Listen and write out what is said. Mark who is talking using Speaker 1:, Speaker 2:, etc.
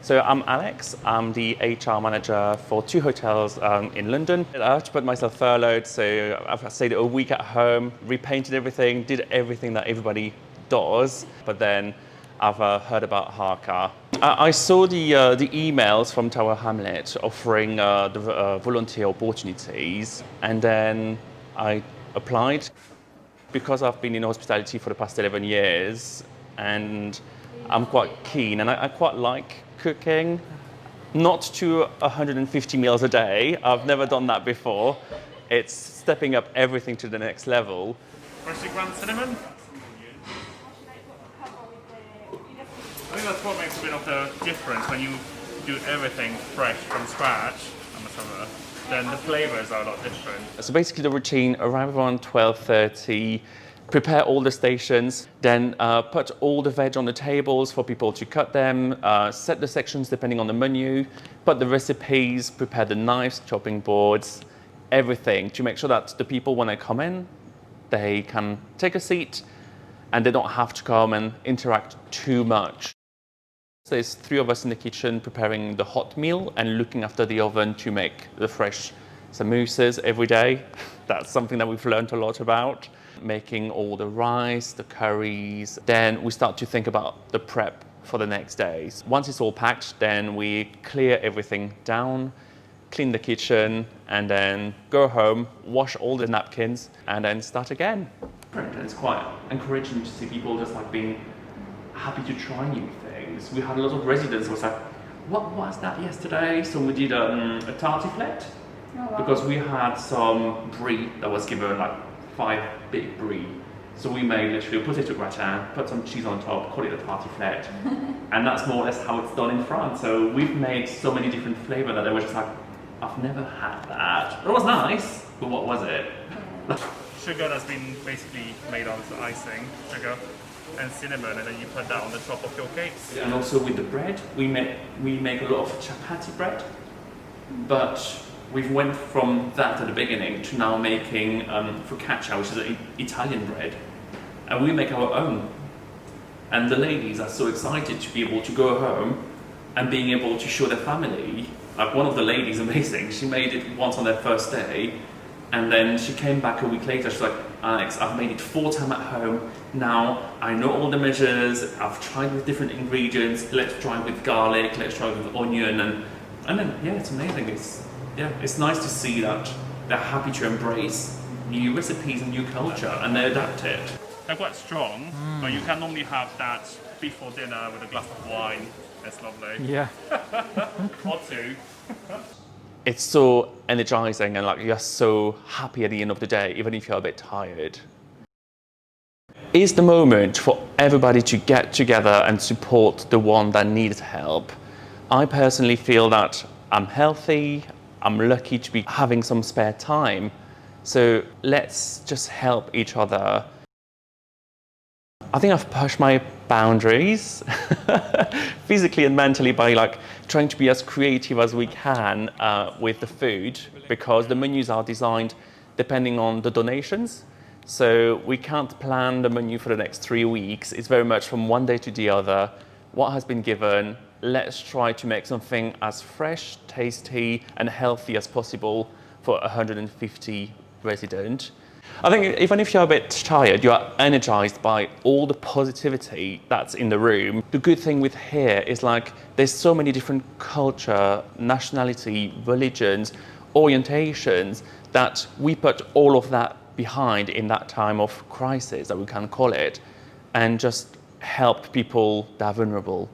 Speaker 1: So I'm Alex, I'm the HR manager for 2 hotels in London. I had to put myself furloughed, so I've stayed a week at home, repainted everything, did everything that everybody does, but then I've heard about HARCA. I saw the emails from Tower Hamlet offering the volunteer opportunities, and then I applied. Because I've been in hospitality for the past 11 years and I'm quite keen and I quite like cooking, not to 150 meals a day. I've never done that before. It's stepping up everything to the next level.
Speaker 2: Freshly ground cinnamon. I think that's what makes a bit of the difference when you do everything fresh from scratch. Then the flavors are a lot different.
Speaker 1: So basically the routine, arrive around 12:30, prepare all the stations, then put all the veg on the tables for people to cut them, set the sections depending on the menu, put the recipes, prepare the knives, chopping boards, everything to make sure that the people, when they come in, they can take a seat and they don't have to come and interact too much. So there's 3 of us in the kitchen preparing the hot meal and looking after the oven to make the fresh samosas every day. That's something that we've learned a lot about. Making all the rice, the curries. Then we start to think about the prep for the next day. Once it's all packed, then we clear everything down, clean the kitchen, and then go home, wash all the napkins, and then start again. And it's quite encouraging to see people just like being happy to try new things. We had a lot of residents who was like, what was that yesterday? So we did a tartiflette, because we had some brie that was given, like 5 big brie. So we made literally a potato gratin, put some cheese on top, call it a tartiflette. And that's more or less how it's done in France. So we've made so many different flavors that they were just like, I've never had that. It was nice, but what was it?
Speaker 2: Sugar that's been basically made onto icing, sugar and cinnamon, and then you put that on the top of your cakes.
Speaker 1: And also with the bread, we make a lot of chapati bread, but we've went from that at the beginning to now making focaccia, which is an Italian bread, and we make our own. And the ladies are so excited to be able to go home and being able to show their family. Like one of the ladies, amazing, she made it once on their first day, and then she came back a week later, she's like, Alex, I've made it 4 times at home, now I know all the measures, I've tried with different ingredients, let's try with garlic, let's try with onion, and then, yeah, it's amazing. It's nice to see that they're happy to embrace new recipes and new culture, and they adapt it.
Speaker 2: They're quite strong, but you can normally have that before dinner with a glass of wine. It's lovely.
Speaker 3: Yeah.
Speaker 2: Or 2.
Speaker 1: It's so energizing and like you're so happy at the end of the day, even if you're a bit tired. It's the moment for everybody to get together and support the one that needs help. I personally feel that I'm healthy, I'm lucky to be having some spare time, so let's just help each other. I think I've pushed my boundaries physically and mentally by like trying to be as creative as we can with the food, because the menus are designed depending on the donations. So we can't plan the menu for the next 3 weeks. It's very much from one day to the other. What has been given, let's try to make something as fresh, tasty and healthy as possible for 150 residents. I think even if you're a bit tired, you are energized by all the positivity that's in the room. The good thing with here is like there's so many different culture, nationality, religions, orientations, that we put all of that behind in that time of crisis, that we can call it, and just help people that are vulnerable.